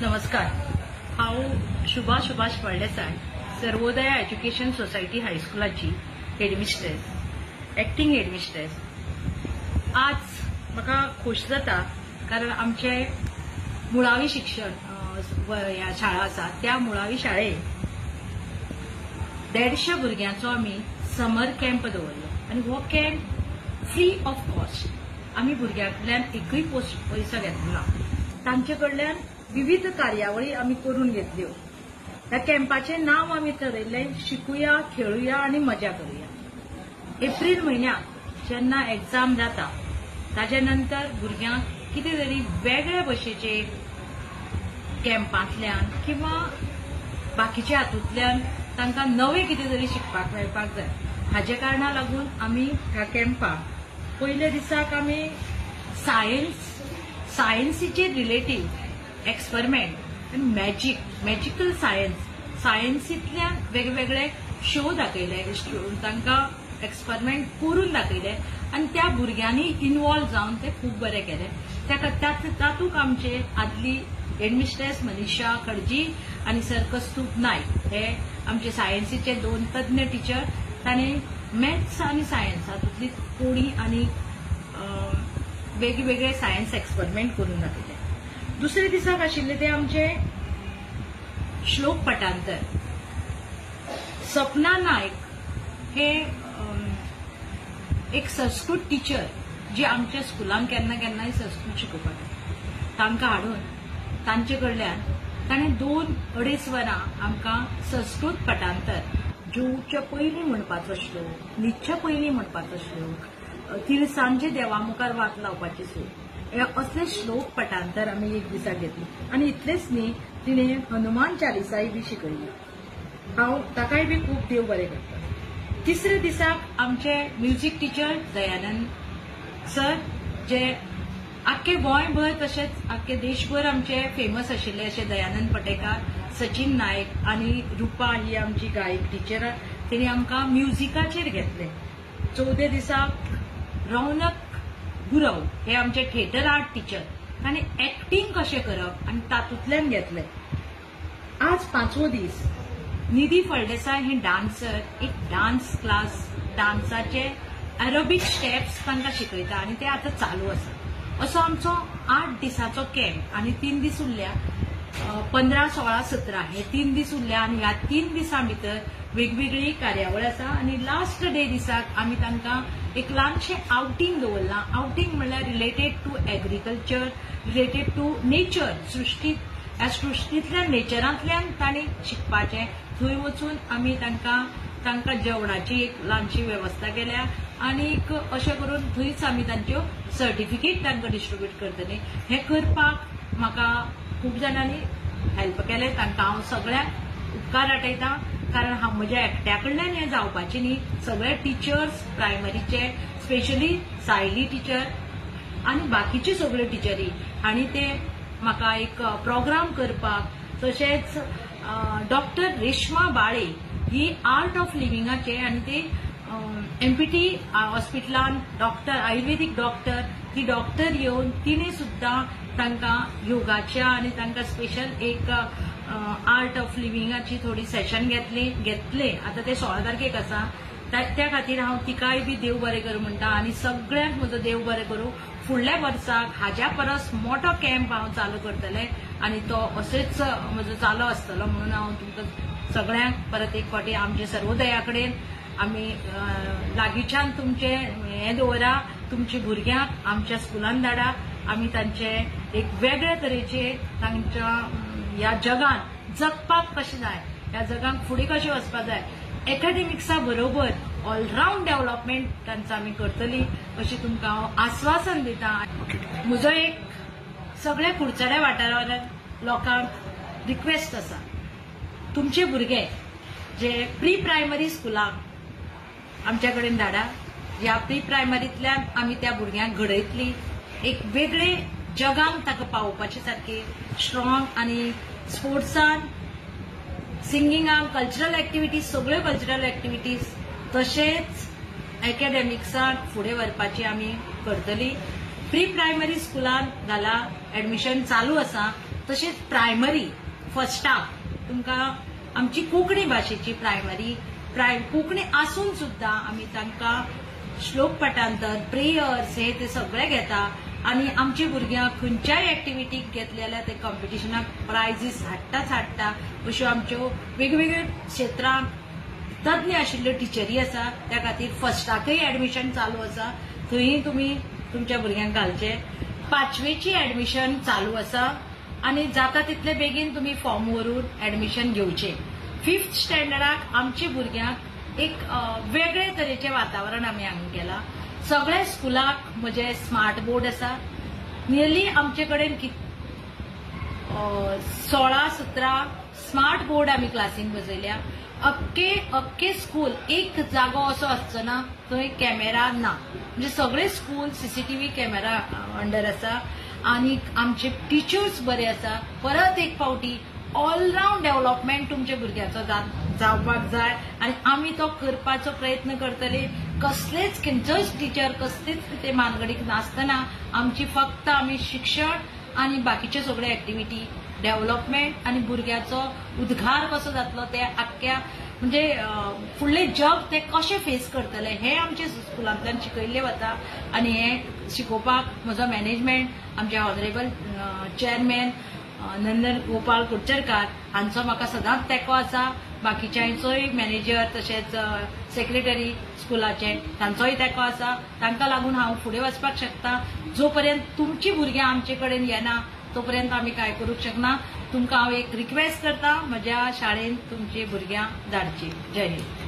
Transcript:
नमस्कार, हांव Shubha Subhash Phaldesai, Sarvodaya education society हायस्कुलाची हेडमिस्ट्रेस, एक्टिंग हेडमिस्ट्रेस. आज म्हाका खोश जाता कारण आमचे मुळावी शिक्षण ह्या शाळा आसा त्या मुळावी शाळेत 150 भुरग्यांचो आमी समर कॅम्प दवरलो आनी हो कॅम्प फ्री ऑफ कॉस्ट. आमी भुरग्यांकडल्यान एकूय पयसो घेतलो ना. तांचे कडल्यान विविध कार्यावळी आमी करून घेतल्यो. ह्या कॅम्पाचें नांव आमी ठरयिल्लें शिकुया, खेळुया आनी मजा करुया. एप्रील म्हयन्याक जेन्ना एग्जाम जाता ताजे नंतर भुरग्यांक कितें तरी वेगळ्या भशेचे कॅम्पांतल्यान किंवा बाकीच्या हातूंतल्यान तांकां नवें कितें तरी शिकपाक मेळपाक जाय. हाजे कारणां लागून आमी ह्या कॅम्पाक पयल्या दिसाक आमी सायन्सीचे रिलेटीव एक्सपेरिमेंट आनी मॅजिकल सायन्सींतल्यान वेगवेगळे शो दाखयले, तांकां एक्सपेरिमेंट करून दाखयले आनी त्या भुरग्यांनी इन्वॉल्व जावन ते खूब बरें केले. तातूंत आमचे आदली हेडमिस्ट्रेस मनीषा खडजी आनी सर कस्तूभ नायक हे आमचे सायन्सीचे 2 तज्ञ टीचर. तांणी मॅथ्स आनी सायन्स हातूंतली कोणी आनी वेगवेगळे सायन्स एक्सपेरिमेंट करून दाखयले. दुसरे दिसाक आशिल्ले ते आमचे श्लोक पाठांतर. सपना नायक हे एक संस्कृत टीचर जी आमच्या स्कुलान केन्ना केन्नाय संस्कृत शिकोवपाक तांकां हाडून तांचे कडल्यान ताणें 2-2.5 वरां आमकां संस्कृत पाठांतर जेवचे पयलीं म्हणपाचो श्लोक, न्हिदचे पयलीं म्हणपाचो श्लोक, तिळसांजे देवा मुखार वात लावपाची सूट, असले श्लोक पाठांतर आमी एक दिसा घेतली. आनी इतलेंच न्ही, तिणें हनुमान चालिसाय बी शिकयली. हांव ताकाय बी खूब देव बरें करता. तिसरे दिसाक आमचे म्युझिक टिचर दयानंद सर, जे आख्खे गोंयभर तशेंच आख्खे देशभर आमचे फेमस आशिल्ले अशे दयानंद पटेकार, सचिन नायक आनी रुपा ही आमची गायक टिचर. तेणी आमकां म्युझिकाचेर घेतले. 14 दिसाक रौनक गुरव हे आमचे थिएटर आर्ट टिचर, ताणें एक्टिंग कशें करप आनी तातूंतल्यान घेतले. आज 5वो दीस निधी फळदेसाय हे डान्सर एक डान्स क्लास, डान्साचे एरोबिक स्टेप्स तांकां शिकयता आनी ते आतां चालू आसा. असो आमचो 8 दिसाचो कॅम्प आनी 3 दीस उरल्या. 15, 16, 17 हे 3 दीस उरल्या आनी ह्या 3 दिसां भितर वेगवेगळी कार्यावळ आसा. आनी लास्ट डे दिसाक आमी तांकां एक ल्हानशें आउटिंग दवरलां. आउटिंग म्हणल्यार related to agriculture, related to nature, ह्या सृश्टींतल्यान नेचरांतल्यान तांणी शिकपाचें. थंय वचून आमी तांकां जेवणाची एक ल्हानशी वेवस्था केल्या आनीक अशें करून थंयच आमी तांच्यो सर्टिफिकेट तांकां डिस्ट्रिब्यूट करतलीं. हें करपाक म्हाका खूब जाणांनी हेल्प केलें. तांकां हांव सगळ्यांक उपकार आठयतां कारण हांव म्हज्या एकट्या कडल्यान हें जावपाचें न्ही. सगळे टिचर्स प्रायमरीचे, स्पेशली सायली टीचर आनी बाकीचे सगळे टीचरी हांणी ते म्हाका एक प्रोग्राम करपाक, तशेंच डॉक्टर रेश्मा बाळे ही आर्ट ऑफ लिव्हिंगाचे आनी ते MPT हॉस्पिटलान डॉक्टर, आयुर्वेदीक डॉक्टर, ती डॉक्टर येवन तिणे सुद्दां तांकां योगाच्या आनी तांकां स्पेशल एक आर्ट ऑफ लिव्हिंगाची थोडी सेशन घेतले. आतां ते 16 तारखेक आसा. त्या खातीर हांव तिकाय बी देव बरें करूं म्हणटा आनी सगळ्यांक म्हजो देव बरें करूं. फुडल्या वर्साक हाज्या परस मोठो कॅम्प हांव चालू करतलें आनी तो असेच म्हजो चालू आसतलो म्हणून हांव तुमकां सगळ्यांक परत एक फावटी आमचे सर्वोदया कडेन आमी लागींच्यान तुमचे हें दवरा, तुमच्या भुरग्यांक आमच्या स्कुलान धाडा. आमी तांचे एक वेगळे तरेचे तांच्या ह्या जगान जगपाक कशें जाय, ह्या जगांक फुडें कशें वचपाक जाय, एकाडेमिक्सा बरोबर ऑलराउंड डेव्हलपमेंट तांचो आमी करतलीं अशें तुमकां हांव आस्वासन दितां. म्हजो एक सगळ्या कुडचड्या वाठारांतल्या लोकांक रिक्वेस्ट आसा, तुमचे भुरगे जे प्री प्रायमरी स्कुलाक आमच्या कडेन धाडा. ह्या प्री प्रायमरींतल्यान आमी त्या भुरग्यांक घडयतलीं, एक वेगळे जगांक ताका पावोवपाचे सारके स्ट्रॉंग आनी स्पोर्ट्सान, सिंगिंगाक, कल्चरल एक्टिविटीज, सगळ्यो कल्चरल एक्टिविटीज, तशेंच एकाडेमिक्साक फुडें व्हरपाची आमी करतलीं. प्री प्रायमरी स्कुलान घाला, एडमिशन चालू आसा. तशेंच प्रायमरी फर्स्टाक तुमकां आमची कोंकणी भाशेची प्रायमरी कोंकणी आसून सुद्धा आमी तांकां श्लोक पाठांतर प्रेयर्स हे ते सगळे घेता आणि आमची भुरग्यांक खंयच्याय एक्टिविटीक घेतले जाल्यार ते कॉम्पिटिशनाक प्रायजीस हाडटा अश्यो आमच्यो वेगवेगळ्या क्षेत्रांत तज्ञ आशिल्ल्यो टिचरी आसा त्या खातीर फर्स्टाकय एडमिशन चालू आसा थंय तुमी तुमच्या भुरग्यांक घालचे 5वेची एडमिशन चालू आसा आणि जाता तितले बेगीन तुमी फॉर्म व्हरून एडमिशन घेवचे 5th स्टँडर्डाक आमच्या भुरग्यांक एक वेगळे तरेचे वातावरण आमी हांगा केला सगळ्या स्कुलाक म्हजे स्मार्ट बोर्ड आसा नियरली आमचे कडेन 16-17 स्मार्ट बोर्ड आमी क्लासीन बसयल्या अख्खे स्कूल एक जागो असो आसचो ना थंय कॅमेरा ना म्हणजे सगळे स्कूल सीसीटीव्ही कॅमेरा अंडर आसा आणि आमचे टिचर्स बरे आसा परत एक फावटी ऑलराउंड डेव्हलपमेंट तुमच्या भुरग्याचो जावपाक जाय आणि आमी तो करपाचो प्रयत्न करतले कसलेच खंयचोच टीचर कसलेच ते मानगडीक नासतना आमची फक्त आमी शिक्षण आणि बाकीचे सगळे एक्टिविटी डेव्हलपमेंट आणि भुरग्याचो उद्गार कसो जातलो ते आख्ख्या म्हणजे फुडले जग ते कशें फेस करतले हे आमच्या स्कुलांतल्यान शिकयल्ले वता आणि हे शिकोवपाक म्हजो मॅनेजमेंट आमचे ऑनरेबल चेअरमॅन नंदन गोपाल कुडचरकार हांचो म्हाका सदांच तेंको आसा बाकीच्यांचोय मॅनेजर तशेंच सेक्रेटरी स्कुलाचे तांचोय तेंको आसा तांकां लागून हांव फुडें वचपाक शकता जो पर्यंत तुमची भुरग्यां आमचे कडेन येना तोपर्यंत आमी काय करूंक शकना तुमकां हांव एक रिक्वेस्ट करता म्हज्या शाळेंत तुमची भुरग्यां धाडची जय हिंद.